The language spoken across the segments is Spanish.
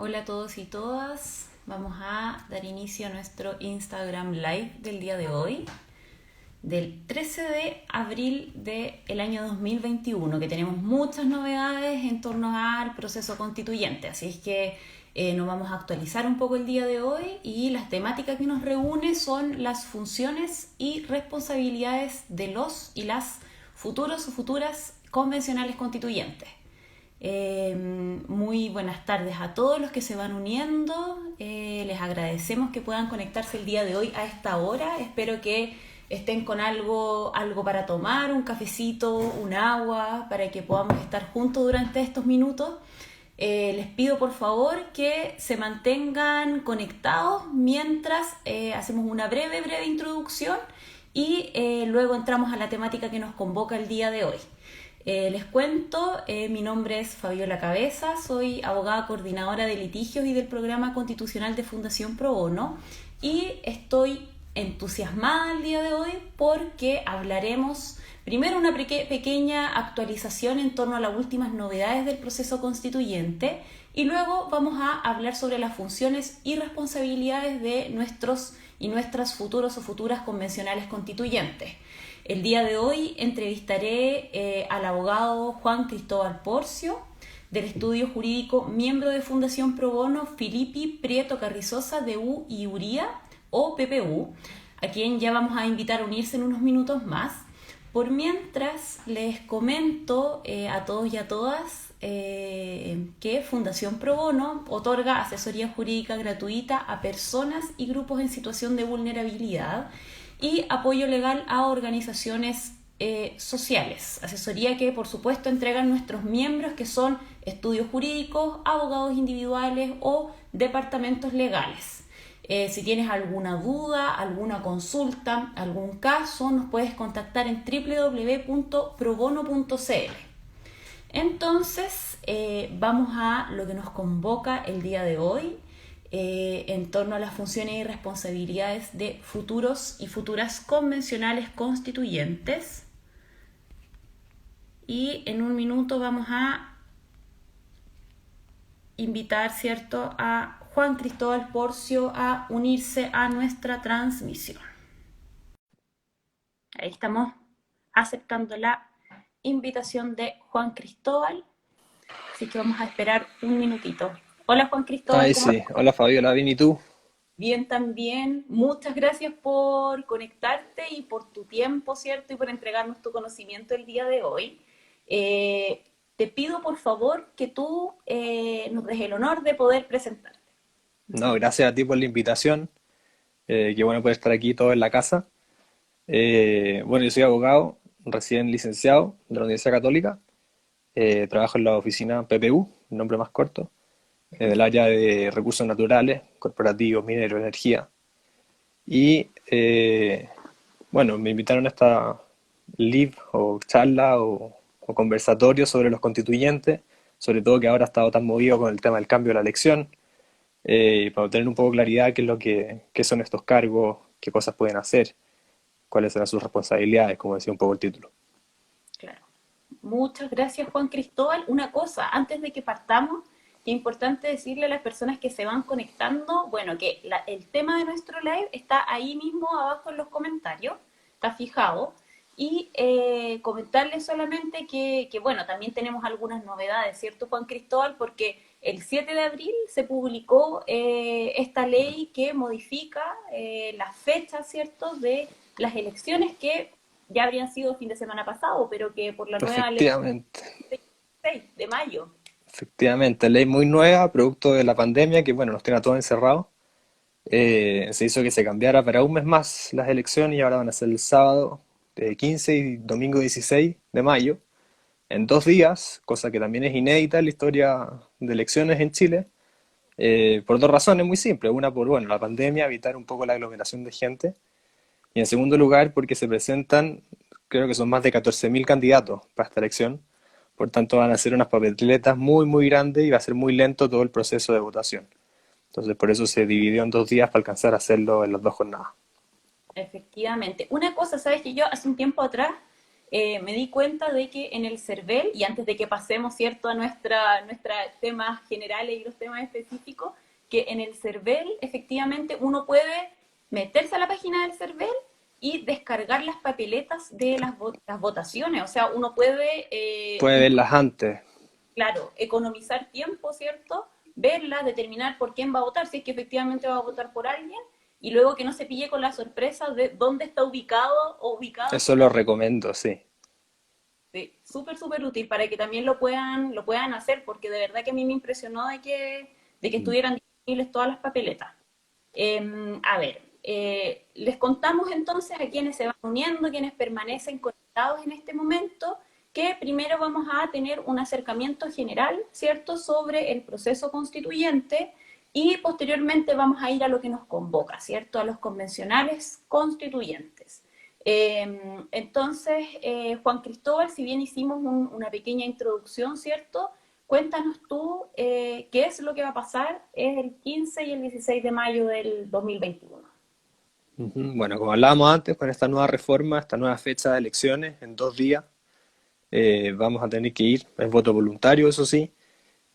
Hola a todos y todas. Vamos a dar inicio a nuestro Instagram Live del día de hoy, del 13 de abril del año 2021, que tenemos muchas novedades en torno al proceso constituyente. Así es que nos vamos a actualizar un poco el día de hoy y las temáticas que nos reúnen son las funciones y responsabilidades de los y las futuros o futuras convencionales constituyentes. Muy buenas tardes a todos los que se van uniendo. Les agradecemos que puedan conectarse el día de hoy a esta hora. Espero que estén con algo para tomar, un cafecito, un agua, para que podamos estar juntos durante estos minutos. Les pido por favor que se mantengan conectados mientras hacemos una breve introducción y luego entramos a la temática que nos convoca el día de hoy. Les cuento, mi nombre es Fabiola Cabeza, soy abogada coordinadora de litigios y del programa constitucional de Fundación Pro Bono y estoy entusiasmada el día de hoy porque hablaremos primero una pequeña actualización en torno a las últimas novedades del proceso constituyente y luego vamos a hablar sobre las funciones y responsabilidades de nuestros y nuestras futuros o futuras convencionales constituyentes. El día de hoy entrevistaré al abogado Juan Cristóbal Porcio, del estudio jurídico miembro de Fundación Pro Bono Filippi Prieto Carrizosa de U y Uría o PPU, a quien ya vamos a invitar a unirse en unos minutos más. Por mientras les comento a todos y a todas que Fundación Pro Bono otorga asesoría jurídica gratuita a personas y grupos en situación de vulnerabilidad y apoyo legal a organizaciones sociales. Asesoría que por supuesto entregan nuestros miembros, que son estudios jurídicos, abogados individuales o departamentos legales. Si tienes alguna duda, alguna consulta, algún caso, nos puedes contactar en www.probono.cl. Entonces, vamos a lo que nos convoca el día de hoy, en torno a las funciones y responsabilidades de futuros y futuras convencionales constituyentes. Y en un minuto vamos a invitar, ¿cierto?, a Juan Cristóbal Porcio a unirse a nuestra transmisión. Ahí estamos aceptando la invitación de Juan Cristóbal, así que vamos a esperar un minutito. Hola Juan Cristóbal, Ay, ¿cómo sí. estás? Hola Fabiola, bien, ¿y tú? Bien también. Muchas gracias por conectarte y por tu tiempo, ¿cierto? Y por entregarnos tu conocimiento el día de hoy. Te pido por favor que tú nos des el honor de poder presentarte. No, gracias a ti por la invitación. Qué bueno poder estar aquí todo en la casa. Bueno, yo soy abogado, recién licenciado de la Universidad Católica. Trabajo en la oficina PPU, el nombre más corto, del área de recursos naturales, corporativos, mineros, energía. Y bueno, me invitaron a esta live o charla o conversatorio sobre los constituyentes, sobre todo que ahora ha estado tan movido con el tema del cambio de la elección. Para obtener un poco de claridad qué son estos cargos, qué cosas pueden hacer, cuáles serán sus responsabilidades, como decía un poco el título. Claro. Muchas gracias, Juan Cristóbal. Una cosa, antes de que partamos, es importante decirle a las personas que se van conectando, bueno, que el tema de nuestro live está ahí mismo abajo en los comentarios, está fijado, y comentarles solamente bueno, también tenemos algunas novedades, ¿cierto, Juan Cristóbal? Porque el 7 de abril se publicó esta ley que modifica las fechas, ¿cierto?, de las elecciones que ya habrían sido fin de semana pasado, pero que por la nueva ley Efectivamente, 6 de mayo. efectivamente, ley muy nueva, producto de la pandemia, que bueno, nos tiene a todos encerrados. Se hizo que se cambiara para un mes más las elecciones y ahora van a ser el sábado 15 y domingo 16 de mayo, en 2 días, cosa que también es inédita en la historia de elecciones en Chile. Por dos razones muy simples. Una, por bueno, la pandemia, evitar un poco la aglomeración de gente. Y en segundo lugar, porque se presentan, creo que son más de 14.000 candidatos para esta elección. Por tanto, van a ser unas papeletas muy, muy grandes y va a ser muy lento todo el proceso de votación. Entonces, por eso se dividió en 2 días para alcanzar a hacerlo en las dos jornadas. Efectivamente. Una cosa, sabes que yo hace un tiempo atrás me di cuenta de que en el CERVEL, y antes de que pasemos, ¿cierto?, a nuestra temas generales y los temas específicos, que en el CERVEL efectivamente uno puede meterse a la página del CERVEL y descargar las papeletas de las votaciones. O sea, uno puede, Puede verlas antes. claro, economizar tiempo, ¿cierto? Verla, determinar por quién va a votar, si es que efectivamente va a votar por alguien, y luego que no se pille con la sorpresa de dónde está ubicado o ubicada Eso su lo papel. recomiendo, sí. Sí, súper, súper útil para que también lo puedan hacer, porque de verdad que a mí me impresionó de que Mm. estuvieran disponibles todas las papeletas. A ver, les contamos entonces a quienes se van uniendo, quienes permanecen conectados en este momento, que primero vamos a tener un acercamiento general, ¿cierto?, sobre el proceso constituyente y posteriormente vamos a ir a lo que nos convoca, ¿cierto?, a los convencionales constituyentes. Entonces, Juan Cristóbal, si bien hicimos una pequeña introducción, ¿cierto? Cuéntanos tú qué es lo que va a pasar el 15 y el 16 de mayo del 2021. Ujú. Bueno, como hablábamos antes, con esta nueva reforma, esta nueva fecha de elecciones, en 2 días, vamos a tener que ir, es voto voluntario, eso sí,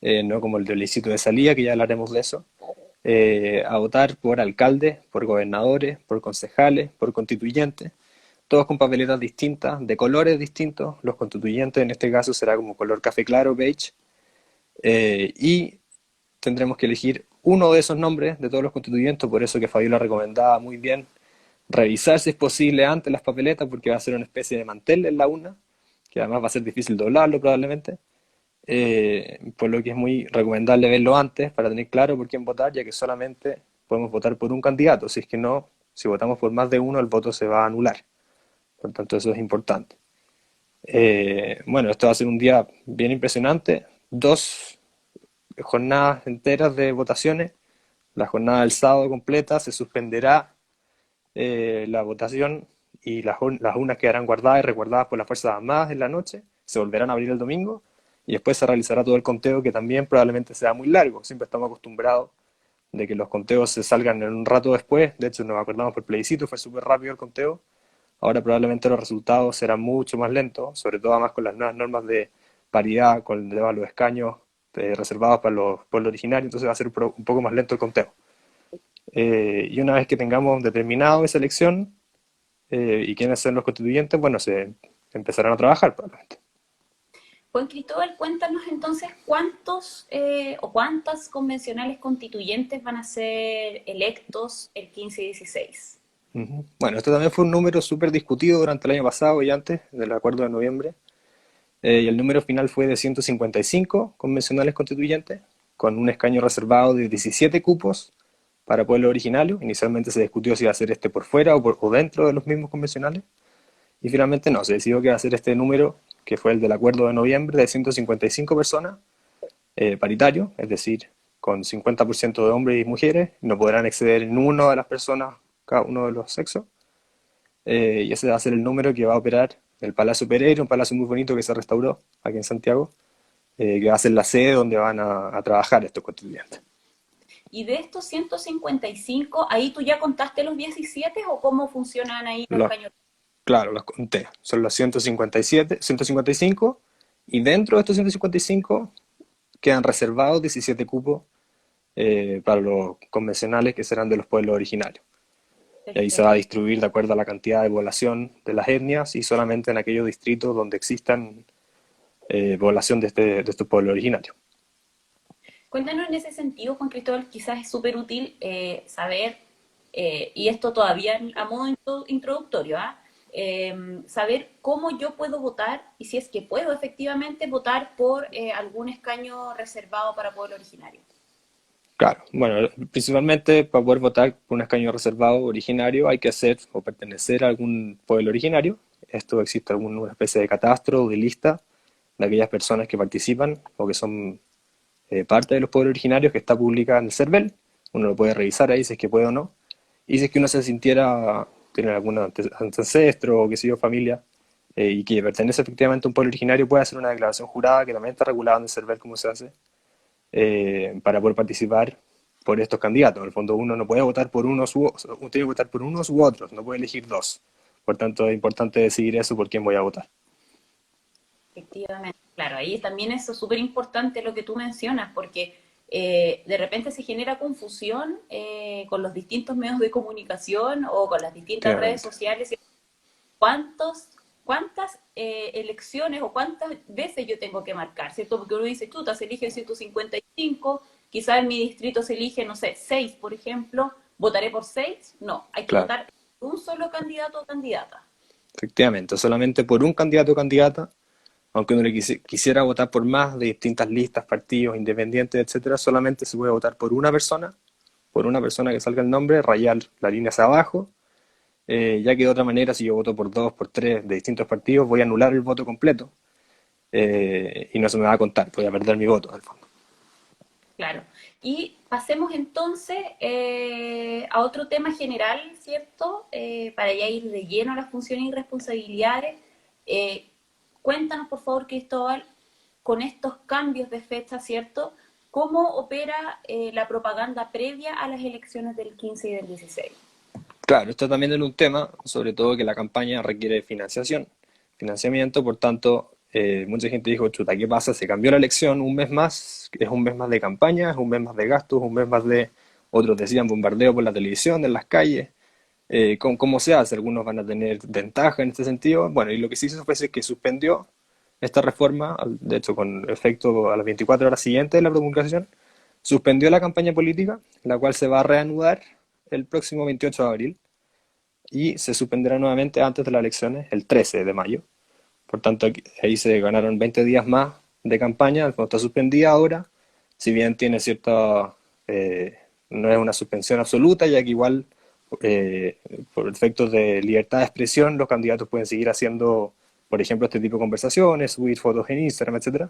no como el del plebiscito de salida, que ya hablaremos de eso, a votar por alcaldes, por gobernadores, por concejales, por constituyentes, todos con papeletas distintas, de colores distintos. Los constituyentes en este caso será como color café claro, beige, y tendremos que elegir uno de esos nombres de todos los constituyentes, por eso que Fabiola recomendaba muy bien revisar si es posible antes las papeletas, porque va a ser una especie de mantel en la urna, que además va a ser difícil doblarlo probablemente, por lo que es muy recomendable verlo antes para tener claro por quién votar, ya que solamente podemos votar por un candidato, si es que no, si votamos por más de uno, el voto se va a anular, por tanto eso es importante. Bueno, esto va a ser un día bien impresionante, 2 jornadas enteras de votaciones. La jornada del sábado completa, se suspenderá la votación y las urnas quedarán guardadas y resguardadas por las Fuerzas Armadas en la noche, se volverán a abrir el domingo y después se realizará todo el conteo, que también probablemente sea muy largo. Siempre estamos acostumbrados de que los conteos se salgan en un rato después. De hecho, nos acordamos por plebiscito, fue súper rápido el conteo. Ahora probablemente los resultados serán mucho más lentos, sobre todo además con las nuevas normas de paridad, con los escaños reservados para los pueblos originarios, entonces va a ser un poco más lento el conteo. Y una vez que tengamos determinado esa elección y quiénes son los constituyentes, bueno, se empezarán a trabajar probablemente. Juan Cristóbal, cuéntanos entonces cuántos o cuántas convencionales constituyentes van a ser electos el 15 y 16. Ujú. Bueno, esto también fue un número súper discutido durante el año pasado y antes del acuerdo de noviembre. Y el número final fue de 155 convencionales constituyentes, con un escaño reservado de 17 cupos para pueblos originarios. Inicialmente se discutió si iba a ser este por fuera o dentro de los mismos convencionales. Y finalmente no, se decidió que va a ser este número, que fue el del acuerdo de noviembre, de 155 personas, paritario, es decir, con 50% de hombres y mujeres. No podrán exceder en uno de las personas cada uno de los sexos. Y ese va a ser el número que va a operar el Palacio Pereira, un palacio muy bonito que se restauró aquí en Santiago, que va a ser la sede donde van a trabajar estos constituyentes. Y de estos 155, ¿ahí tú ya contaste los 17 o cómo funcionan ahí los Los, escaños? claro, los conté. Son los 157, 155, y dentro de estos 155 quedan reservados 17 cupos para los convencionales que serán de los pueblos originarios. Y ahí se va a Perfecto. distribuir de acuerdo a la cantidad de población de las etnias y solamente en aquellos distritos donde existan población de estos pueblos originarios. Cuéntanos en ese sentido, Juan Cristóbal, quizás es súper útil saber, y esto todavía a modo introductorio, ¿ah? Saber cómo yo puedo votar y si es que puedo efectivamente votar por algún escaño reservado para pueblo originario. Claro, bueno, principalmente para poder votar por un escaño reservado originario hay que ser o pertenecer a algún pueblo originario. Esto existe alguna especie de catastro o de lista de aquellas personas que participan o que son parte de los pueblos originarios, que está publicada en el CERVEL. Uno lo puede revisar ahí si es que puede o no. Y si es que uno se sintiera, tiene algún ancestro o qué sé yo, familia, y que pertenece efectivamente a un pueblo originario, puede hacer una declaración jurada que también está regulada en el CERVEL cómo se hace, para poder participar por estos candidatos. En el fondo uno no puede votar por unos uno tiene que votar por unos u otros, no puede elegir dos. Por tanto es importante decidir eso por quién voy a votar. Efectivamente, claro, ahí también eso es súper importante lo que tú mencionas, porque de repente se genera confusión con los distintos medios de comunicación o con las distintas redes Efectivamente. sociales. ¿Cuántos, cuántas elecciones o cuántas veces yo tengo que marcar, ¿cierto? Porque uno dice, chuta, se elige el 155, quizás en mi distrito se elige, no sé, 6, por ejemplo, ¿votaré por 6? No, hay que Claro, votar por un solo candidato o candidata. efectivamente. Solamente por un candidato o candidata, aunque uno quisiera votar por más de distintas listas, partidos, independientes, etcétera, solamente se puede votar por una persona que salga el nombre, rayar la línea hacia abajo, ya que de otra manera, si yo voto por dos, por tres de distintos partidos, voy a anular el voto completo y no se me va a contar, voy a perder mi voto, al fondo. Claro. Y pasemos entonces a otro tema general, ¿cierto? Para ya ir de lleno a las funciones y responsabilidades. Eh, Cuéntanos, por favor, Cristóbal, con estos cambios de fecha, ¿cierto? ¿Cómo opera la propaganda previa a las elecciones del 15 y del 16? Claro, esto también es un tema, sobre todo que la campaña requiere financiación, financiamiento, por tanto, mucha gente dijo, chuta, ¿qué pasa? Se cambió la elección un mes más, es un mes más de campaña, es un mes más de gastos, un mes más de, otros decían, bombardeo por la televisión, en las calles, ¿cómo se hace? Algunos van a tener ventaja en este sentido. Bueno, y lo que se hizo fue que suspendió esta reforma, de hecho con efecto a las 24 horas siguientes de la promulgación, suspendió la campaña política, la cual se va a reanudar el próximo 28 de abril y se suspenderá nuevamente antes de las elecciones, el 13 de mayo. Por tanto, ahí se ganaron 20 días más de campaña, al fondo está suspendida ahora, si bien tiene cierta, no es una suspensión absoluta, ya que igual, eh, por efectos de libertad de expresión, los candidatos pueden seguir haciendo, por ejemplo, este tipo de conversaciones, subir fotos en Instagram, etcétera.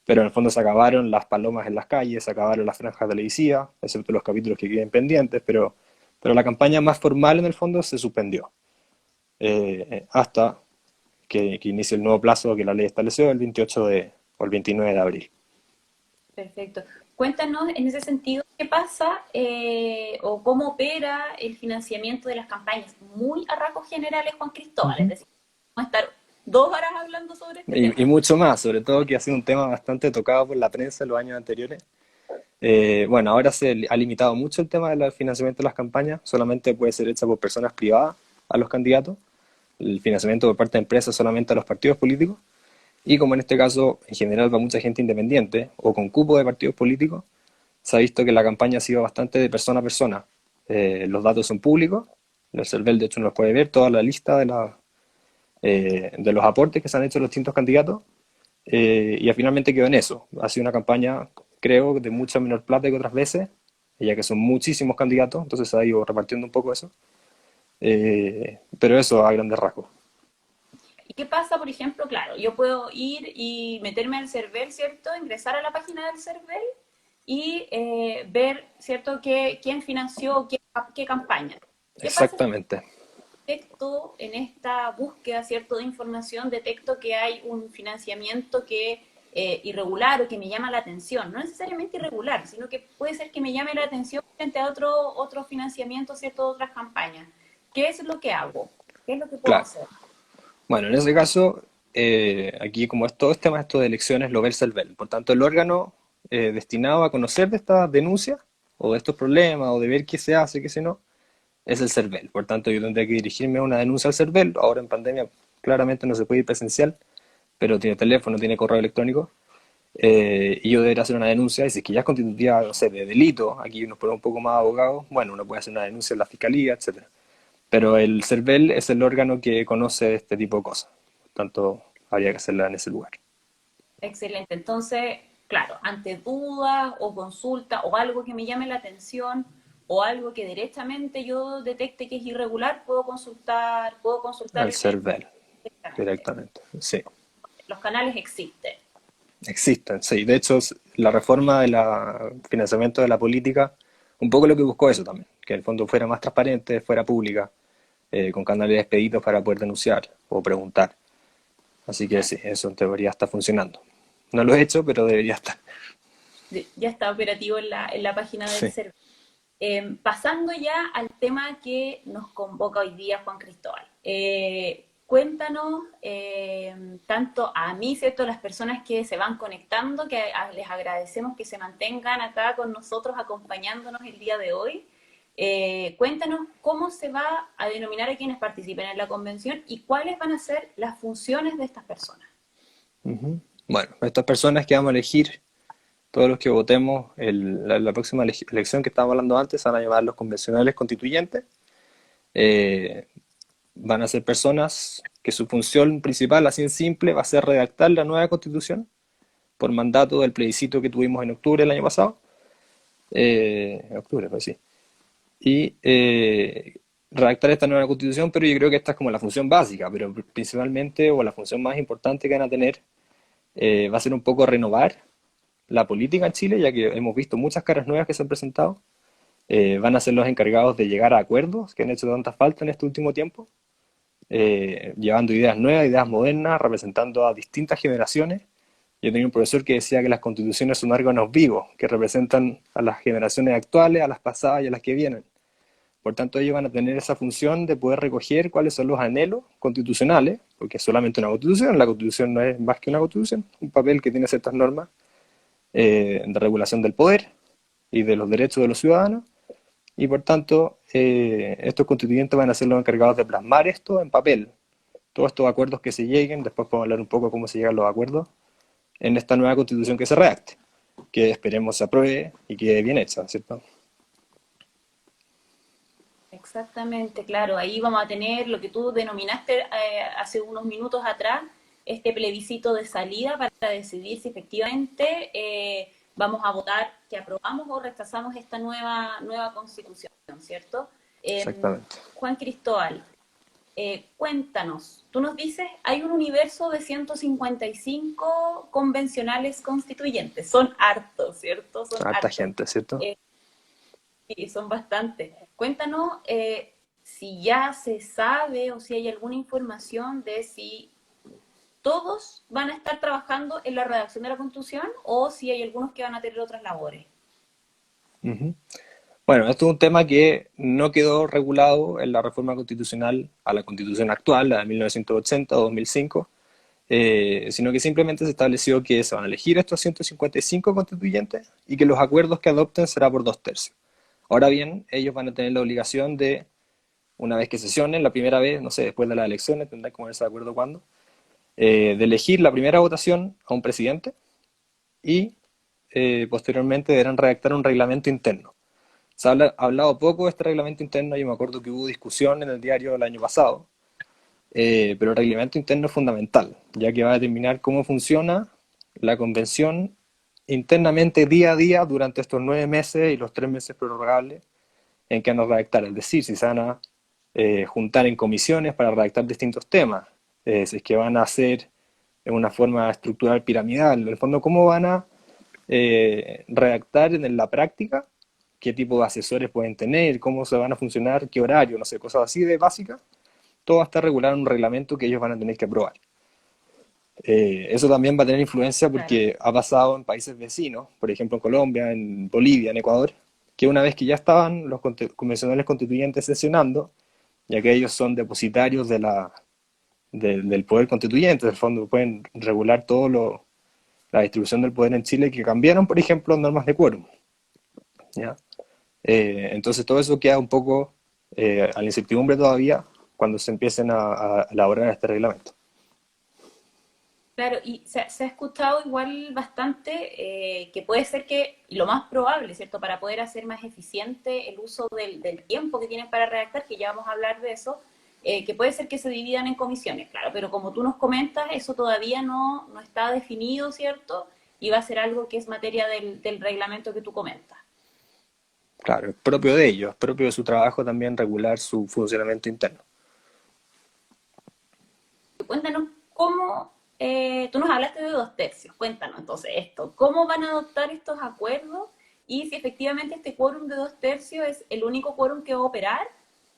Pero en el fondo se acabaron las palomas en las calles, se acabaron las franjas televisivas, excepto los capítulos que queden pendientes, pero la campaña más formal en el fondo se suspendió hasta que inicie el nuevo plazo que la ley estableció el 28 o el 29 de abril. Perfecto. Cuéntanos en ese sentido qué pasa o cómo opera el financiamiento de las campañas, muy a rasgos generales, Juan Cristóbal. Es Ujú. decir, vamos a estar 2 horas hablando sobre este Y tema. mucho más, sobre todo que ha sido un tema bastante tocado por la prensa en los años anteriores. Bueno, ahora se ha limitado mucho el tema del financiamiento de las campañas, solamente puede ser hecha por personas privadas a los candidatos, el financiamiento por parte de empresas solamente a los partidos políticos, y como en este caso en general va mucha gente independiente o con cupo de partidos políticos, se ha visto que la campaña ha sido bastante de persona a persona. Los datos son públicos, el CERVEL de hecho nos puede ver toda la lista de los aportes que se han hecho los distintos candidatos y finalmente quedó en eso. Ha sido una campaña, creo, de mucha menor plata que otras veces, ya que son muchísimos candidatos, entonces se ha ido repartiendo un poco eso. Pero eso a grandes rasgos. ¿Y qué pasa, por ejemplo? Claro, yo puedo ir y meterme al CERVEL, ¿cierto? Ingresar a la página del CERVEL y ver, ¿cierto?, quién financió qué campaña. ¿Qué pasa si Exactamente, detecto en esta búsqueda, ¿cierto?, de información, detecto que hay un financiamiento que irregular o que me llama la atención? No necesariamente irregular, sino que puede ser que me llame la atención frente a otro financiamiento, ¿cierto?, de otras campañas. ¿Qué es lo que hago? ¿Qué es lo que puedo claro. hacer? Bueno, en ese caso, aquí como es todo este tema esto de elecciones, lo ve el CERVEL. Por tanto, el órgano destinado a conocer de estas denuncias o de estos problemas o de ver qué se hace, qué se no, es el CERVEL. Por tanto, yo tendría que dirigirme a una denuncia al CERVEL. Ahora en pandemia claramente no se puede ir presencial, pero tiene teléfono, tiene correo electrónico. Y yo debería hacer una denuncia. Y si es que ya es constitutiva, no sé, de delito, aquí nos ponemos un poco más abogados, bueno, uno puede hacer una denuncia en la fiscalía, etcétera. Pero el CERVEL es el órgano que conoce este tipo de cosas. Por tanto, habría que hacerla en ese lugar. Excelente. Entonces, claro, ante dudas o consulta o algo que me llame la atención o algo que directamente yo detecte que es irregular, puedo consultar Al el CERVEL CERVEL, directamente. directamente. Sí, Los canales existen. existen, sí. De hecho, la reforma del financiamiento de la política, un poco lo que buscó eso también, que el fondo fuera más transparente, fuera pública, con canales expeditos para poder denunciar o preguntar. Así que sí, eso en teoría está funcionando. No lo he hecho, pero debería estar. Ya está operativo en la página del Sí. CERVEL. Pasando ya al tema que nos convoca hoy día Juan Cristóbal. cuéntanos, tanto a mí, ¿cierto? Las personas que se van conectando, que les agradecemos que se mantengan acá con nosotros acompañándonos el día de hoy. Cuéntanos cómo se va a denominar a quienes participen en la convención y cuáles van a ser las funciones de estas personas. Ujú. Bueno, estas personas que vamos a elegir, todos los que votemos la próxima elección que estábamos hablando antes, se van a llamar los convencionales constituyentes. Eh, Van a ser personas que su función principal, así en simple, va a ser redactar la nueva constitución por mandato del plebiscito que tuvimos en octubre del año pasado. En octubre, pues sí. Y redactar esta nueva constitución, pero yo creo que esta es como la función básica, pero principalmente, o la función más importante que van a tener, va a ser un poco renovar la política en Chile, ya que hemos visto muchas caras nuevas que se han presentado. Van a ser los encargados de llegar a acuerdos que han hecho tanta falta en este último tiempo, llevando ideas nuevas, ideas modernas, representando a distintas generaciones. Yo tenía un profesor que decía que las constituciones son órganos vivos, que representan a las generaciones actuales, a las pasadas y a las que vienen. Por tanto, ellos van a tener esa función de poder recoger cuáles son los anhelos constitucionales, porque es solamente una constitución, la constitución no es más que una constitución, un papel que tiene ciertas normas de regulación del poder y de los derechos de los ciudadanos, y por tanto, estos constituyentes van a ser los encargados de plasmar esto en papel. Todos estos acuerdos que se lleguen, después podemos hablar un poco de cómo se llegan los acuerdos, en esta nueva constitución que se redacte, que esperemos se apruebe y quede bien hecha, ¿cierto? Exactamente, claro. Ahí vamos a tener lo que tú denominaste hace unos minutos atrás, este plebiscito de salida para decidir si efectivamente vamos a votar que aprobamos o rechazamos esta nueva constitución, ¿cierto? Exactamente. Juan Cristóbal, cuéntanos, tú nos dices, hay un universo de 155 convencionales constituyentes, son hartos, ¿cierto? Son Harta hartos. gente, ¿cierto? Sí, son bastantes. Cuéntanos si ya se sabe o si hay alguna información de si todos van a estar trabajando en la redacción de la Constitución o si hay algunos que van a tener otras labores. Ujú. Bueno, esto es un tema que no quedó regulado en la reforma constitucional a la constitución actual, la de 1980 o 2005, sino que simplemente se estableció que se van a elegir estos 155 constituyentes y que los acuerdos que adopten será por 2/3. Ahora bien, ellos van a tener la obligación de, una vez que sesionen, la primera vez, no sé, después de las elecciones, tendrán que ponerse de acuerdo cuándo, de elegir la primera votación a un presidente y posteriormente deberán redactar un reglamento interno. Se ha hablado poco de este reglamento interno, yo me acuerdo que hubo discusión en el diario el año pasado, pero el reglamento interno es fundamental, ya que va a determinar cómo funciona la convención internamente día a día durante estos 9 meses y los 3 meses prorrogables en que van a redactar, es decir, si se van a juntar en comisiones para redactar distintos temas, si es que van a hacer en una forma estructural piramidal, en el fondo cómo van a redactar en la práctica, qué tipo de asesores pueden tener, cómo se van a funcionar, qué horario, no sé, cosas así de básicas, todo va a estar regulado en un reglamento que ellos van a tener que aprobar. Eso también va a tener influencia Claro. porque ha pasado en países vecinos, por ejemplo en Colombia, en Bolivia, en Ecuador, que una vez que ya estaban los convencionales constituyentes sesionando, ya que ellos son depositarios del poder constituyente, del fondo pueden regular todo la distribución del poder en Chile, que cambiaron, por ejemplo, normas de quórum, ¿ya? Entonces todo eso queda un poco a la incertidumbre todavía cuando se empiecen a elaborar este reglamento. Claro, y se ha escuchado igual bastante que puede ser que, y lo más probable, ¿cierto? Para poder hacer más eficiente el uso del tiempo que tienen para redactar, que ya vamos a hablar de eso, que puede ser que se dividan en comisiones, claro, pero como tú nos comentas, eso todavía no está definido, ¿cierto? Y va a ser algo que es materia del reglamento que tú comentas. Claro, es propio de ellos, es propio de su trabajo también regular su funcionamiento interno. Cuéntanos cómo, tú nos hablaste de 2/3, cuéntanos entonces esto, ¿cómo van a adoptar estos acuerdos y si efectivamente este quórum de 2/3 es el único quórum que va a operar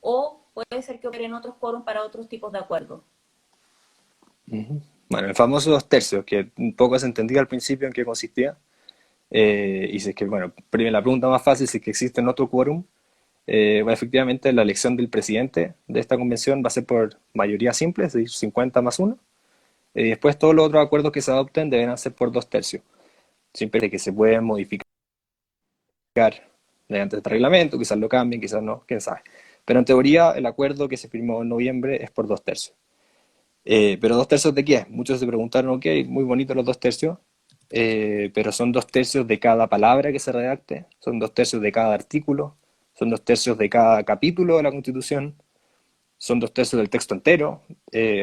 o puede ser que operen otros quórum para otros tipos de acuerdos? Ujú. Bueno, el famoso 2/3, que un poco se entendía al principio en qué consistía, y si es que, bueno, la pregunta más fácil, si es que existe otro quórum, Bueno, efectivamente, la elección del presidente de esta convención va a ser por mayoría simple, es decir, 50 más uno. Y después todos los otros acuerdos que se adopten deben ser por dos tercios. Siempre que se pueden modificar mediante este reglamento, quizás lo cambien, quizás no, quién sabe. Pero en teoría el acuerdo que se firmó en noviembre es por dos tercios. Pero dos tercios de qué? Muchos se preguntaron, ok, muy bonitos los dos tercios, pero son dos tercios de cada palabra que se redacte, son dos tercios de cada artículo, son dos tercios de cada capítulo de la Constitución, son dos tercios del texto entero.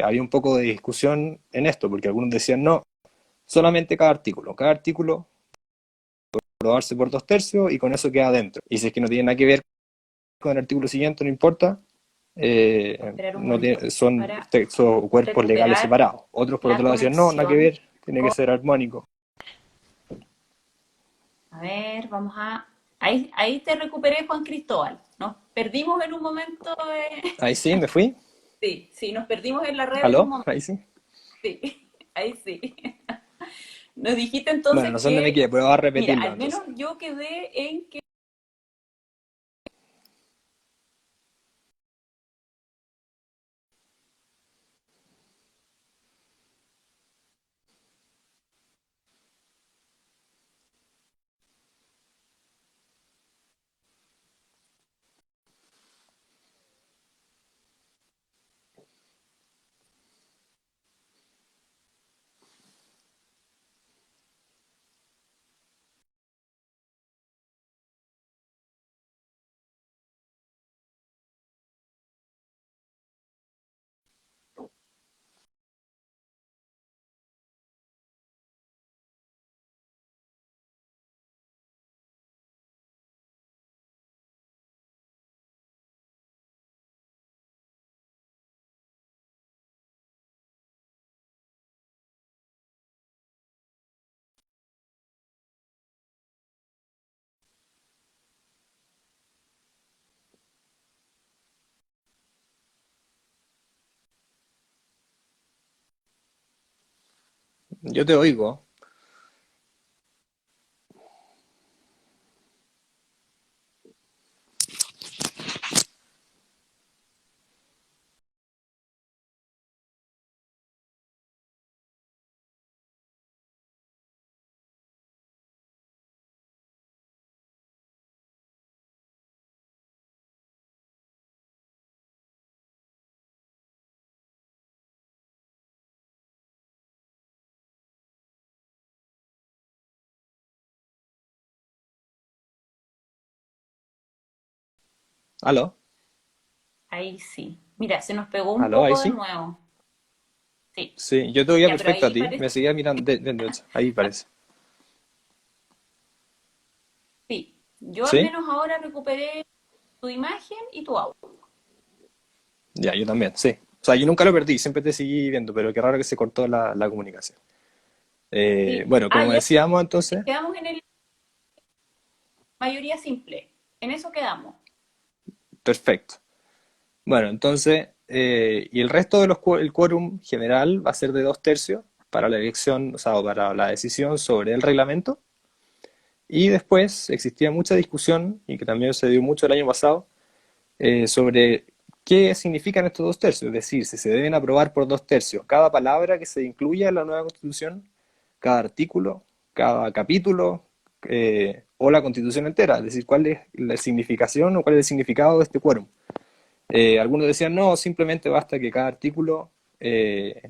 Había un poco de discusión en esto, porque algunos decían, no, solamente cada artículo aprobarse por dos tercios y con eso queda adentro. Y si es que no tiene nada que ver con el artículo siguiente, no importa, Esperar un no momento tiene, son para textos o cuerpos legales recuperar separados. Otros por otro la lado decían, no, nada que conexión. ver, tiene que ser armónico. A ver, vamos a... Ahí te recuperé, Juan Cristóbal. Nos perdimos en un momento. Ahí sí, me fui. Sí, sí, nos perdimos en la red en un ¿Aló? momento. Ahí sí. Sí, ahí sí. Nos dijiste Bueno, entonces no sé dónde me que, quedé, pero voy a mira, repetirlo al menos entonces. yo quedé en que... Yo te oigo. ¿Aló? Ahí sí. Mira, se nos pegó un ¿Aló? Ahí poco de sí. nuevo. Sí, Sí, yo te oía ya, pero perfecto a ahí ti. parece, Me seguía mirando de hecho. Ahí parece. sí. Yo al ¿Sí? menos ahora recuperé tu imagen y tu audio. Ya, yo también, sí. O sea, yo nunca lo perdí, siempre te seguí viendo, pero qué raro que se cortó la comunicación. Sí. Bueno, Ah, como ya decíamos entonces, quedamos en el mayoría simple. En eso quedamos. perfecto. Bueno, entonces, y el resto de el quórum general va a ser de dos tercios para la elección, o sea, o para la decisión sobre el reglamento. Y después existía mucha discusión, y que también se dio mucho el año pasado, sobre qué significan estos dos tercios, es decir, si se deben aprobar por dos tercios cada palabra que se incluya en la nueva constitución, cada artículo, cada capítulo, o la constitución entera, es decir, cuál es la significación o cuál es el significado de este quórum. Algunos decían, no, simplemente basta que cada artículo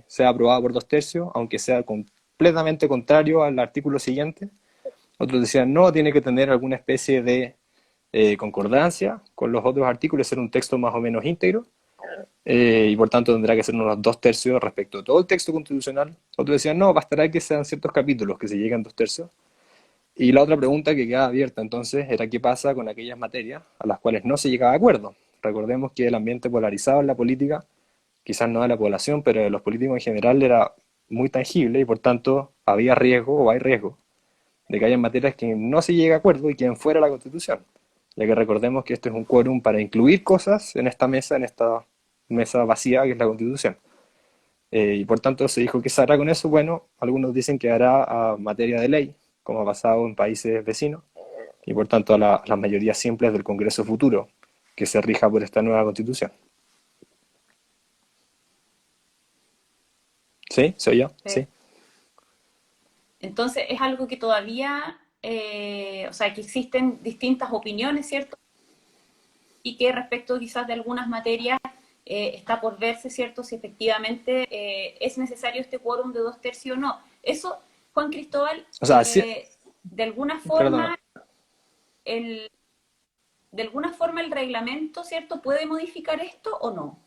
sea aprobado por dos tercios, aunque sea completamente contrario al artículo siguiente. Otros decían, no, tiene que tener alguna especie de concordancia con los otros artículos, ser un texto más o menos íntegro, y por tanto tendrá que ser unos dos tercios respecto a todo el texto constitucional. Otros decían, no, bastará que sean ciertos capítulos que se lleguen a dos tercios. Y la otra pregunta que quedaba abierta entonces era qué pasa con aquellas materias a las cuales no se llegaba a acuerdo. Recordemos que el ambiente polarizado en la política, quizás no de la población, pero de los políticos en general, era muy tangible y por tanto había riesgo o hay riesgo de que haya materias que no se llegue a acuerdo y queden fuera de la Constitución, ya que recordemos que esto es un quórum para incluir cosas en esta mesa vacía que es la Constitución. Y por tanto se dijo que se hará con eso. Bueno, algunos dicen que hará a materia de ley, como ha pasado en países vecinos, y por tanto a las mayorías simples del Congreso futuro, que se rija por esta nueva constitución. ¿Sí? ¿Soy yo? Sí. Entonces es algo que todavía, o sea, que existen distintas opiniones, ¿cierto? Y que respecto quizás de algunas materias está por verse, ¿cierto? Si efectivamente es necesario este quórum de 2/3 o no. Eso, Juan Cristóbal, O sea, sí, de alguna perdona. forma, el, de alguna forma el reglamento, ¿cierto? ¿Puede modificar esto o no?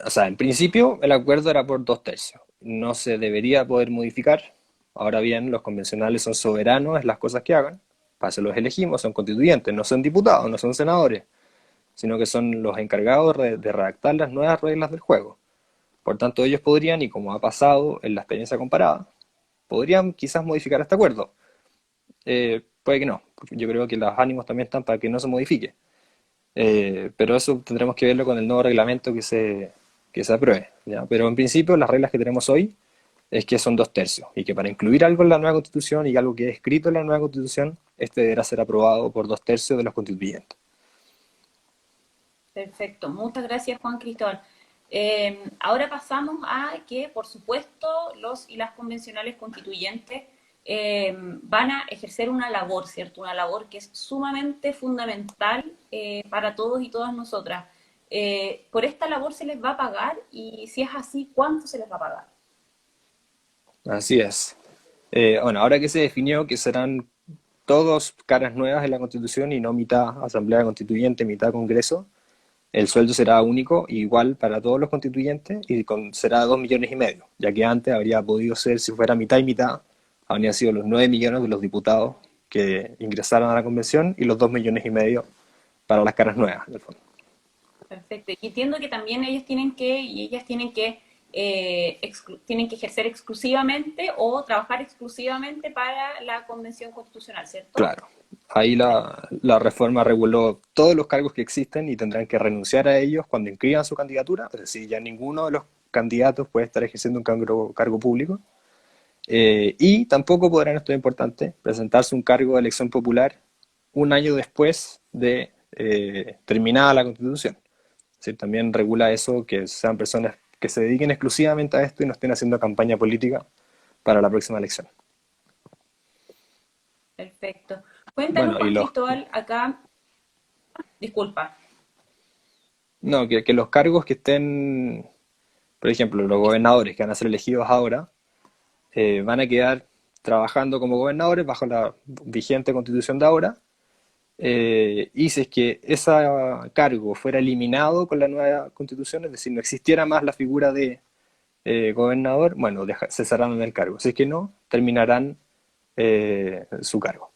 O sea, en principio el acuerdo era por 2/3. No se debería poder modificar. Ahora bien, los convencionales son soberanos en las cosas que hagan. Para eso los elegimos, son constituyentes, no son diputados, no son senadores, sino que son los encargados de redactar las nuevas reglas del juego. Por tanto, ellos podrían, y como ha pasado en la experiencia comparada, podrían quizás modificar este acuerdo. Puede que no, porque yo creo que los ánimos también están para que no se modifique. Pero eso tendremos que verlo con el nuevo reglamento que se apruebe, ¿ya? Pero en principio las reglas que tenemos hoy es que son 2/3 y que para incluir algo en la nueva constitución y algo que es escrito en la nueva constitución, este deberá ser aprobado por 2/3 de los constituyentes. Perfecto, muchas gracias Juan Cristóbal. Ahora pasamos a que, por supuesto, los y las convencionales constituyentes van a ejercer una labor, ¿cierto? Una labor que es sumamente fundamental para todos y todas nosotras. ¿Por esta labor se les va a pagar? Y si es así, ¿cuánto se les va a pagar? Así es. Bueno, ahora que se definió que serán todos caras nuevas en la Constitución y no mitad Asamblea Constituyente, mitad Congreso, el sueldo será único, igual para todos los constituyentes, y será 2,5 millones, ya que antes habría podido ser, si fuera mitad y mitad, habrían sido los 9 millones de los diputados que ingresaron a la convención y los 2,5 millones para las caras nuevas, en el fondo. Perfecto. Y entiendo que también ellos tienen que, y ellas tienen que ejercer exclusivamente o trabajar exclusivamente para la Convención Constitucional, ¿cierto? Claro, ahí la reforma reguló todos los cargos que existen y tendrán que renunciar a ellos cuando inscriban su candidatura, es decir, ya ninguno de los candidatos puede estar ejerciendo un cargo público. Y tampoco podrán, esto es importante, presentarse un cargo de elección popular un año después de terminada la Constitución. Es decir, también regula eso, que sean personas que se dediquen exclusivamente a esto y no estén haciendo campaña política para la próxima elección. Perfecto. Cuéntanos, Bueno, Juan Cristóbal, acá, disculpa. no, que los cargos que estén, por ejemplo, los gobernadores que van a ser elegidos ahora, van a quedar trabajando como gobernadores bajo la vigente constitución de ahora. Y si es que ese cargo fuera eliminado con la nueva constitución, es decir, no existiera más la figura de gobernador, bueno, cesarán en el cargo. Si es que no, terminarán su cargo.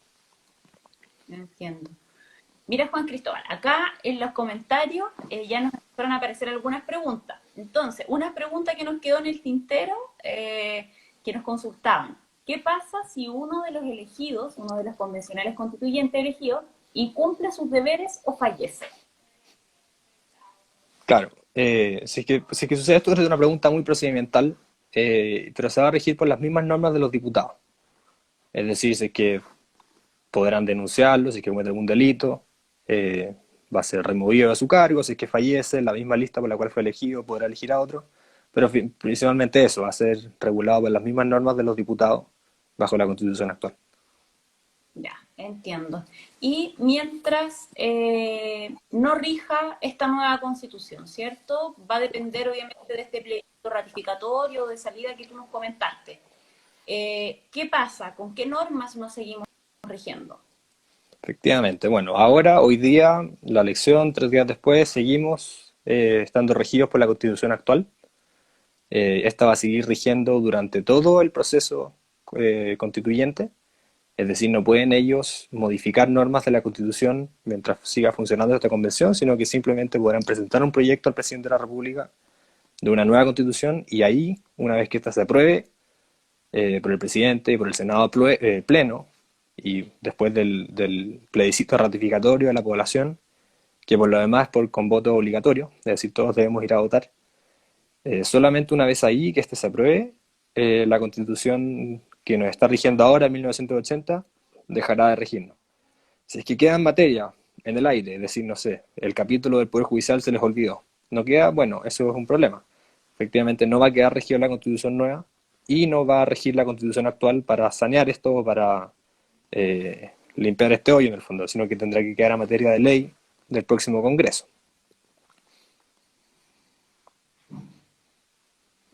Entiendo. Mira, Juan Cristóbal, acá en los comentarios ya nos empezaron a aparecer algunas preguntas. Entonces, una pregunta que nos quedó en el tintero, que nos consultaban. ¿Qué pasa si uno de los elegidos, uno de los convencionales constituyentes elegidos, incumple sus deberes o fallece? Claro, si es que sucede esto, es una pregunta muy procedimental, pero se va a regir por las mismas normas de los diputados. Es decir, si es que podrán denunciarlo, si es que comete algún delito, va a ser removido de su cargo, si es que fallece, la misma lista por la cual fue elegido podrá elegir a otro, pero principalmente eso, va a ser regulado por las mismas normas de los diputados bajo la Constitución actual. Ya, entiendo. Y mientras no rija esta nueva constitución, ¿cierto? Va a depender obviamente de este plebiscito ratificatorio de salida que tú nos comentaste. ¿Qué pasa? ¿Con qué normas nos seguimos rigiendo? Efectivamente, bueno, ahora, hoy día, la elección, 3 días después, seguimos estando regidos por la Constitución actual. Esta va a seguir rigiendo durante todo el proceso constituyente. Es decir, no pueden ellos modificar normas de la Constitución mientras siga funcionando esta convención, sino que simplemente podrán presentar un proyecto al presidente de la República de una nueva Constitución y ahí, una vez que ésta se apruebe por el presidente y por el Senado pleno, y después del plebiscito ratificatorio de la población, que por lo demás es con voto obligatorio, es decir, todos debemos ir a votar, solamente una vez ahí que éste se apruebe, la Constitución que nos está rigiendo ahora, en 1980, dejará de regirnos. Si es que queda en materia en el aire, es decir, no sé, el capítulo del Poder Judicial se les olvidó. No queda, bueno, eso es un problema. Efectivamente, no va a quedar regido la Constitución nueva y no va a regir la Constitución actual para sanear esto o para limpiar este hoyo en el fondo, sino que tendrá que quedar a materia de ley del próximo Congreso.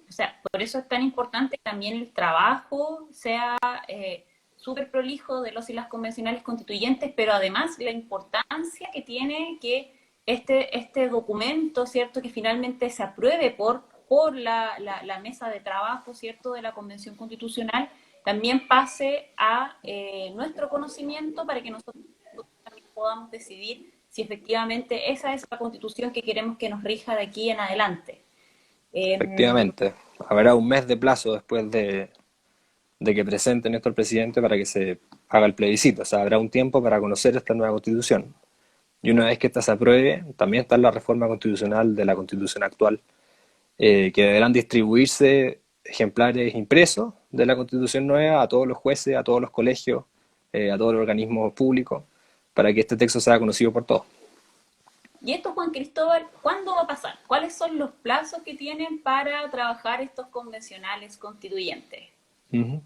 O sea, por eso es tan importante que también el trabajo sea súper prolijo de los y las convencionales constituyentes, pero además la importancia que tiene que este documento, ¿cierto?, que finalmente se apruebe por la mesa de trabajo, ¿cierto?, de la Convención Constitucional, también pase a nuestro conocimiento para que nosotros también podamos decidir si efectivamente esa es la constitución que queremos que nos rija de aquí en adelante. Eh, Efectivamente, habrá un mes de plazo después de que presenten esto al presidente para que se haga el plebiscito. O sea, habrá un tiempo para conocer esta nueva constitución. Y una vez que esta se apruebe, también está la reforma constitucional de la constitución actual, que deberán distribuirse ejemplares impresos de la constitución nueva a todos los jueces, a todos los colegios, a todos los organismos públicos, para que este texto sea conocido por todos. Y esto, Juan Cristóbal, ¿cuándo va a pasar? ¿Cuáles son los plazos que tienen para trabajar estos convencionales constituyentes?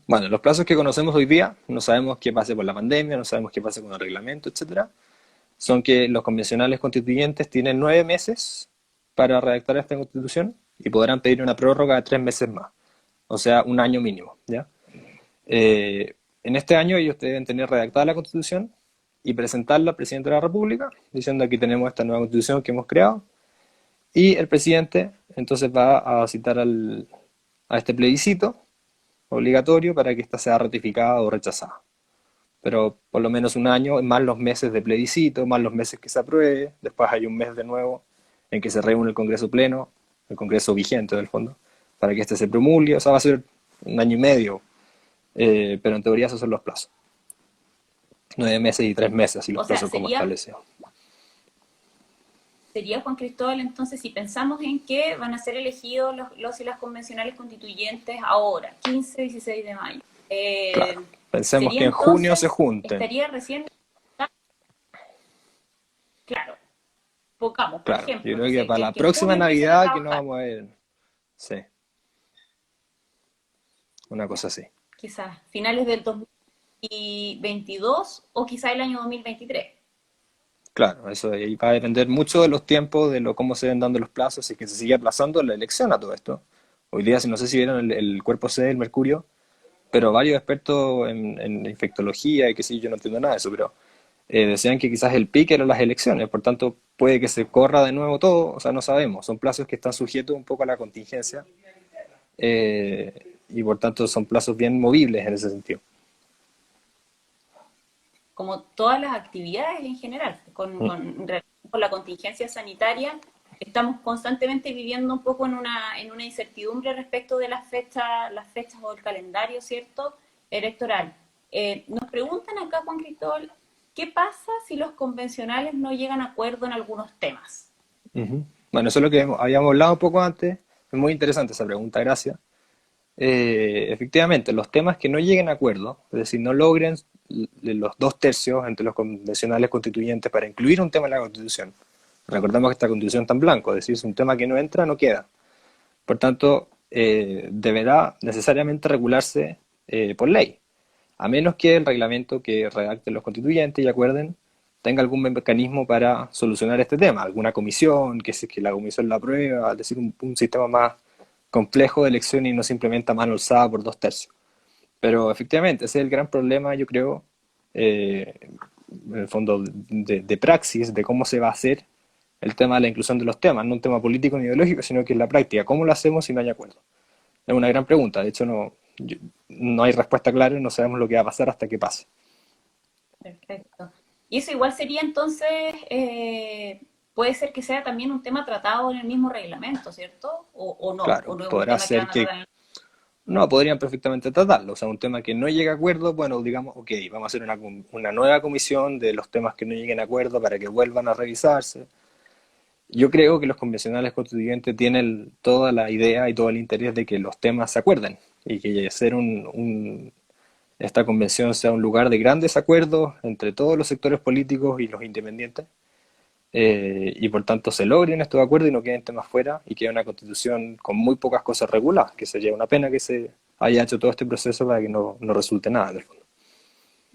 Bueno, los plazos que conocemos hoy día, no sabemos qué pase por la pandemia, no sabemos qué pase con el reglamento, etcétera, son que los convencionales constituyentes tienen 9 meses para redactar esta constitución y podrán pedir una prórroga de 3 meses más, o sea, un año mínimo, ¿ya? En este año ellos deben tener redactada la constitución y presentarla al presidente de la República, diciendo aquí tenemos esta nueva constitución que hemos creado, y el presidente entonces va a citar a este plebiscito obligatorio para que ésta sea ratificada o rechazada. Pero por lo menos un año, más los meses de plebiscito, más los meses que se apruebe, después hay un mes de nuevo en que se reúne el Congreso Pleno, el Congreso vigente del fondo, para que este se promulgue, o sea, va a ser un año y medio, pero en teoría esos son los plazos. 9 meses y 3 meses, así O los sea, plazos como establecidos. sería Juan Cristóbal, entonces, si pensamos en que van a ser elegidos los y las convencionales constituyentes ahora, 15, 16 de mayo. Claro, pensemos Sería que en junio se entonces, junten. estaría recién, claro, pongamos, por Claro, yo ejemplo, creo no que sé, para la que en próxima junio empiecen a Navidad que no trabajar, vamos a ver, sí, una cosa así. quizás finales del 2022 o quizás el año 2023. Claro, eso ahí va a depender mucho de los tiempos, de cómo se ven dando los plazos y que se sigue aplazando la elección a todo esto. Hoy día, si no sé si vieron el cuerpo C del Mercurio, pero varios expertos en infectología y que sí, yo no entiendo nada de eso, pero decían que quizás el pique eran las elecciones, por tanto puede que se corra de nuevo todo, o sea, no sabemos, son plazos que están sujetos un poco a la contingencia y por tanto son plazos bien movibles en ese sentido. Como todas las actividades en general, Mm. con la contingencia sanitaria, estamos constantemente viviendo un poco en una incertidumbre respecto de las fechas o el calendario, ¿cierto? Electoral. Nos preguntan acá, Juan Cristóbal, ¿qué pasa si los convencionales no llegan a acuerdo en algunos temas? Ujú. Bueno, eso es lo que habíamos hablado un poco antes, es muy interesante esa pregunta, gracias. Efectivamente, los temas que no lleguen a acuerdo, es decir, no logren los 2 tercios entre los convencionales constituyentes para incluir un tema en la Constitución. Recordemos que esta Constitución está en blanco, es decir, si un tema que no entra, no queda. Por tanto, deberá necesariamente regularse por ley, a menos que el reglamento que redacten los constituyentes y acuerden tenga algún mecanismo para solucionar este tema, alguna comisión, que la comisión la aprueba, es decir, un sistema más complejo de elección y no simplemente a mano alzada por 2 tercios. Pero efectivamente, ese es el gran problema, yo creo, eh, en el fondo de praxis, de cómo se va a hacer el tema de la inclusión de los temas, no un tema político ni ideológico, sino que es la práctica. ¿Cómo lo hacemos si no hay acuerdo? Es una gran pregunta, de hecho no hay respuesta clara y no sabemos lo que va a pasar hasta que pase. Perfecto. Y eso igual sería entonces, puede ser que sea también un tema tratado en el mismo reglamento, ¿cierto? O Claro, no es un podrá tema que ser van a tratar que en el... no podrían perfectamente tratarlo, o sea, un tema que no llegue a acuerdo, bueno, digamos, ok, vamos a hacer una nueva comisión de los temas que no lleguen a acuerdo para que vuelvan a revisarse. Yo creo que los convencionales constituyentes tienen toda la idea y todo el interés de que los temas se acuerden y que ser esta convención sea un lugar de grandes acuerdos entre todos los sectores políticos y los independientes, y por tanto se logren estos acuerdos y no queden temas fuera y quede una constitución con muy pocas cosas reguladas, que sería una pena que se haya hecho todo este proceso para que no resulte nada en el fondo.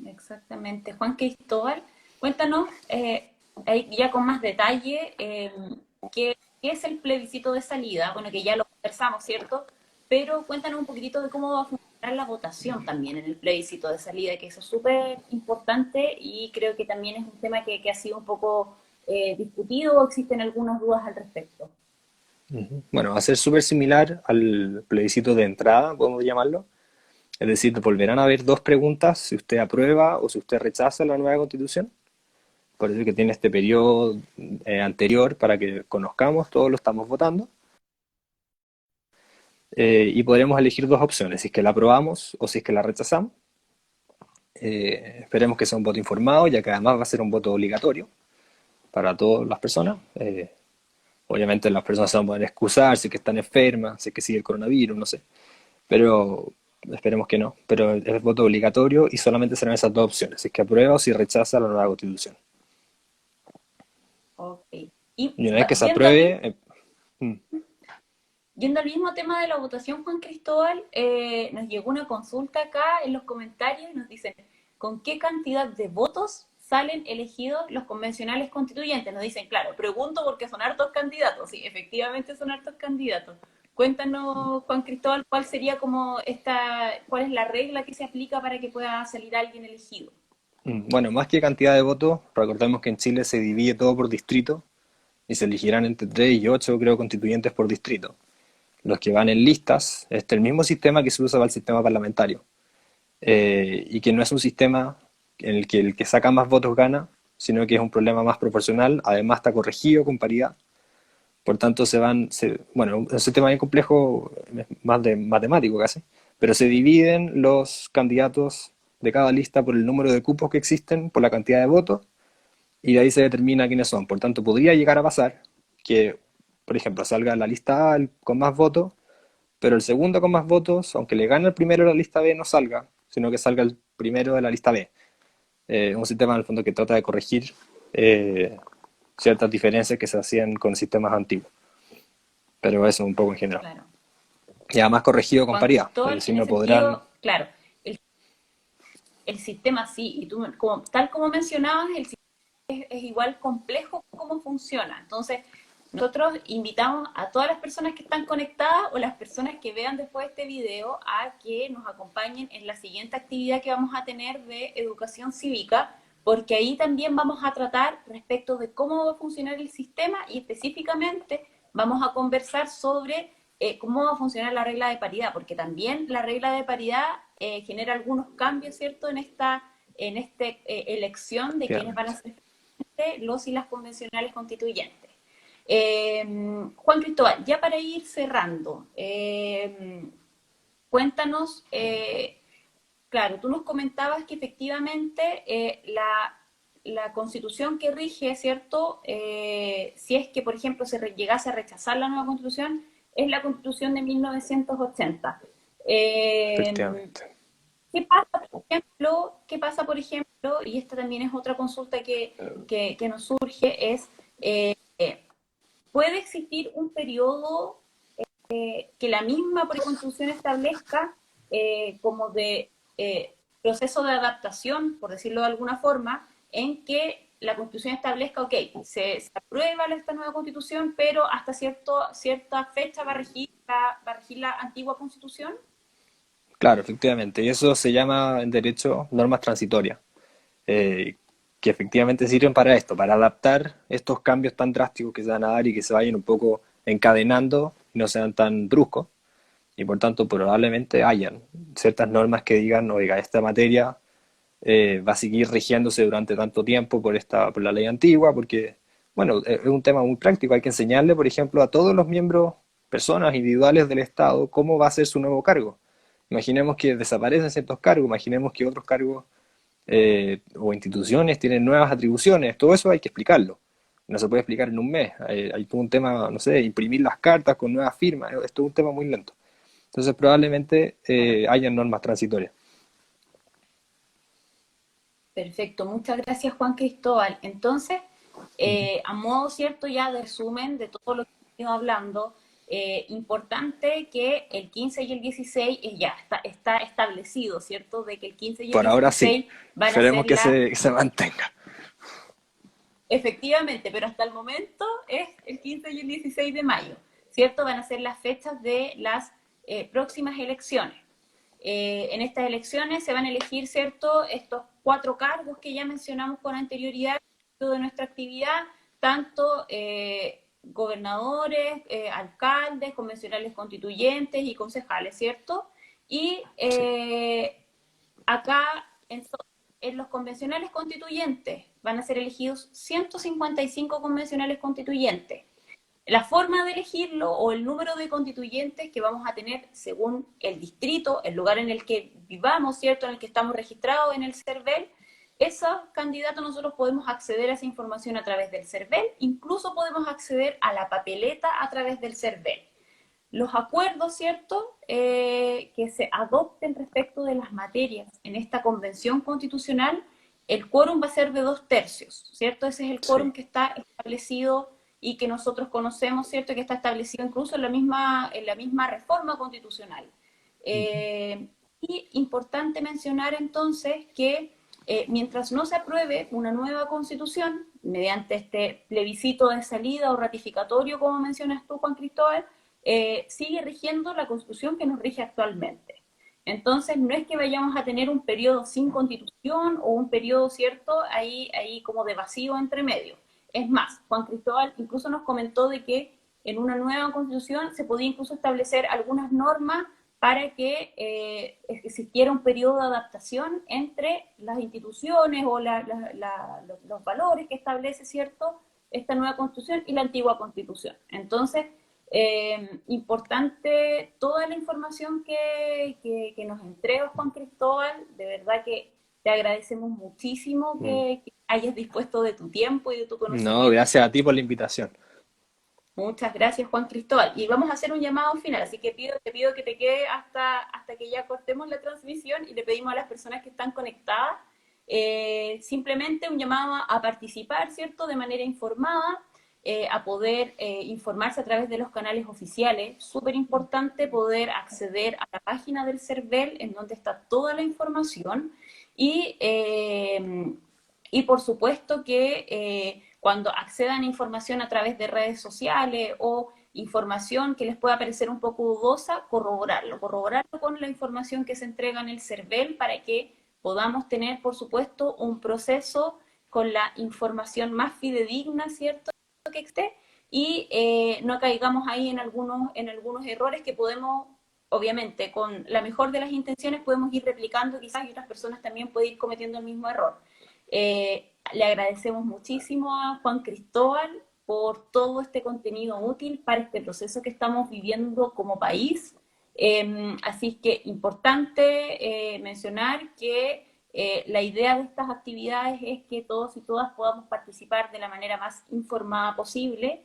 Exactamente. Juan Cristóbal, cuéntanos ahí ya con más detalle qué es el plebiscito de salida. Bueno, que ya lo conversamos, ¿cierto? Pero cuéntanos un poquitito de cómo va a funcionar la votación también en el plebiscito de salida, que eso es súper importante y creo que también es un tema que ha sido un poco discutido o existen algunas dudas al respecto. Bueno, va a ser súper similar al plebiscito de entrada, podemos llamarlo. Es decir, volverán a haber dos preguntas, si usted aprueba o si usted rechaza la nueva constitución. Por eso que tiene este periodo anterior para que conozcamos, todos lo estamos votando. Y podremos elegir dos opciones, si es que la aprobamos o si es que la rechazamos. Esperemos que sea un voto informado, ya que además va a ser un voto obligatorio para todas las personas. Obviamente las personas se van a poder excusar si es que están enfermas, si es que sigue el coronavirus, no sé. Pero esperemos que no. Pero es voto obligatorio y solamente serán esas dos opciones, si es que aprueba o si rechaza la nueva constitución. Ok. Y Y una vez que se yendo al apruebe, mm, Yendo al mismo tema de la votación, Juan Cristóbal, nos llegó una consulta acá en los comentarios y nos dicen, ¿con qué cantidad de votos salen elegidos los convencionales constituyentes? Nos dicen, claro, pregunto porque son hartos candidatos. Sí, efectivamente son hartos candidatos. Cuéntanos, Juan Cristóbal, cuál sería como cuál es la regla que se aplica para que pueda salir alguien elegido. bueno, más que cantidad de votos, recordemos que en Chile se divide todo por distrito y se elegirán entre 3 y 8, creo, constituyentes por distrito. Los que van en listas, este es el mismo sistema que se usa para el sistema parlamentario, y que no es un sistema en el que saca más votos gana, sino que es un problema más proporcional, además está corregido con paridad, por tanto bueno, es un sistema bien complejo, más de matemático casi, pero se dividen los candidatos de cada lista por el número de cupos que existen, por la cantidad de votos, y de ahí se determina quiénes son. Por tanto, podría llegar a pasar que, por ejemplo, salga la lista A con más votos, pero el segundo con más votos, aunque le gane el primero de la lista B, no salga, sino que salga el primero de la lista B. Un sistema en el fondo que trata de corregir ciertas diferencias que se hacían con sistemas antiguos. Pero eso un poco en general. Claro. Y además corregido con Juan paridad, es Cristóbal, decir, en no ese podrán. sentido, claro, el sistema sí, y tú, tal como mencionabas, el sistema es igual complejo cómo funciona. Entonces, nosotros invitamos a todas las personas que están conectadas o las personas que vean después este video a que nos acompañen en la siguiente actividad que vamos a tener de educación cívica, porque ahí también vamos a tratar respecto de cómo va a funcionar el sistema y específicamente vamos a conversar sobre cómo va a funcionar la regla de paridad, porque también la regla de paridad genera algunos cambios, ¿cierto?, en esta elección de quiénes van a Efectivamente. ser los y las convencionales constituyentes. Juan Cristóbal, ya para ir cerrando, cuéntanos, claro, tú nos comentabas que efectivamente la constitución que rige, ¿cierto? Si es que, por ejemplo, llegase a rechazar la nueva constitución, es la constitución de 1980. Eh, Efectivamente. ¿Qué pasa, por ejemplo, y esta también es otra consulta que nos surge, es, ¿puede existir un periodo que la misma Constitución establezca como de proceso de adaptación, por decirlo de alguna forma, en que la Constitución establezca, ok, se aprueba esta nueva Constitución, pero hasta cierta fecha va a regir la antigua Constitución? Claro, efectivamente. Y eso se llama en derecho normas transitorias, eh, que efectivamente sirven para esto, para adaptar estos cambios tan drásticos que se van a dar y que se vayan un poco encadenando y no sean tan bruscos. Y por tanto, probablemente hayan ciertas normas que digan, oiga, esta materia va a seguir rigiéndose durante tanto tiempo por la ley antigua, porque, bueno, es un tema muy práctico. Hay que enseñarle, por ejemplo, a todos los miembros, personas individuales del Estado, cómo va a ser su nuevo cargo. Imaginemos que desaparecen ciertos cargos, imaginemos que otros cargos o instituciones tienen nuevas atribuciones, todo eso hay que explicarlo. No se puede explicar en un mes. Hay todo un tema, no sé, imprimir las cartas con nuevas firmas, es todo un tema muy lento. Entonces probablemente Claro. hayan normas transitorias. Perfecto, muchas gracias Juan Cristóbal. Entonces, Ujú. a modo cierto ya de resumen de todo lo que hemos ido hablando, importante que el 15 y el 16 ya está establecido, ¿cierto? De que el 15 y el Por ahora sí. 16 van a Esperemos ser las. que se mantenga. Efectivamente, pero hasta el momento es el 15 y el 16 de mayo, ¿cierto? Van a ser las fechas de las próximas elecciones. En estas elecciones se van a elegir, ¿cierto?, estos 4 cargos que ya mencionamos con anterioridad de nuestra actividad, tanto gobernadores, alcaldes, convencionales constituyentes y concejales, ¿cierto? Y Sí. acá en los convencionales constituyentes van a ser elegidos 155 convencionales constituyentes. La forma de elegirlo o el número de constituyentes que vamos a tener según el distrito, el lugar en el que vivamos, ¿cierto? En el que estamos registrados en el CERVEL, esos candidatos nosotros podemos acceder a esa información a través del CERVEL, incluso podemos acceder a la papeleta a través del CERVEL. Los acuerdos, ¿cierto?, que se adopten respecto de las materias en esta convención constitucional, el quórum va a ser de 2/3, ¿cierto? Ese es el Sí. quórum que está establecido y que nosotros conocemos, ¿cierto?, que está establecido incluso en la misma reforma constitucional. Ujú. Eh, y importante mencionar entonces que mientras no se apruebe una nueva constitución, mediante este plebiscito de salida o ratificatorio, como mencionas tú, Juan Cristóbal, sigue rigiendo la constitución que nos rige actualmente. Entonces, no es que vayamos a tener un periodo sin constitución o un periodo, ¿cierto?, ahí como de vacío entre medio. Es más, Juan Cristóbal incluso nos comentó de que en una nueva constitución se podía incluso establecer algunas normas para que existiera un periodo de adaptación entre las instituciones o los valores que establece, ¿cierto?, esta nueva constitución y la antigua constitución. Entonces, importante toda la información que nos entrega Juan Cristóbal, de verdad que te agradecemos muchísimo Mm. que hayas dispuesto de tu tiempo y de tu No, conocimiento. gracias a ti por la invitación. Muchas gracias, Juan Cristóbal. Y vamos a hacer un llamado final, así que te pido que te quede hasta que ya cortemos la transmisión y le pedimos a las personas que están conectadas simplemente un llamado a participar, ¿cierto?, de manera informada, a poder informarse a través de los canales oficiales. Súper importante poder acceder a la página del CERVEL, en donde está toda la información, y, y por supuesto que cuando accedan a información a través de redes sociales o información que les pueda parecer un poco dudosa, corroborarlo con la información que se entrega en el CERVEL para que podamos tener, por supuesto, un proceso con la información más fidedigna, ¿cierto?, que esté, y no caigamos ahí en algunos errores que podemos, obviamente, con la mejor de las intenciones, podemos ir replicando quizás y otras personas también pueden ir cometiendo el mismo error. Le agradecemos muchísimo a Juan Cristóbal por todo este contenido útil para este proceso que estamos viviendo como país. Así que importante mencionar que la idea de estas actividades es que todos y todas podamos participar de la manera más informada posible.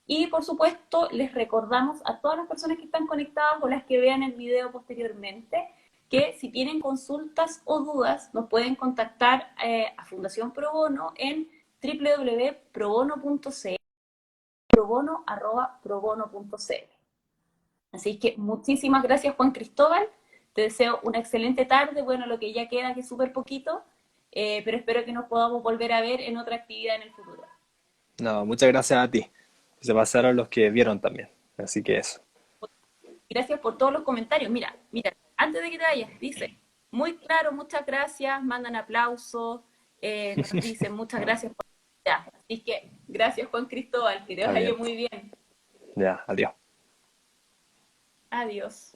Y por supuesto, les recordamos a todas las personas que están conectadas o las que vean el video posteriormente que si tienen consultas o dudas nos pueden contactar a Fundación Pro Bono en www.probono.cl, probono@probono.cl. Así que muchísimas gracias, Juan Cristóbal. Te deseo una excelente tarde, bueno, lo que ya queda, que es súper poquito, pero espero que nos podamos volver a ver en otra actividad en el futuro. No, muchas gracias a ti. Se pasaron los que vieron también. Así que eso. Gracias por todos los comentarios. Mira, antes de que te vayas, dice, muy claro, muchas gracias, mandan aplausos, nos dicen muchas gracias por ya. Así que gracias, Juan Cristóbal, que te Está vaya bien. muy bien. Ya, adiós. Adiós.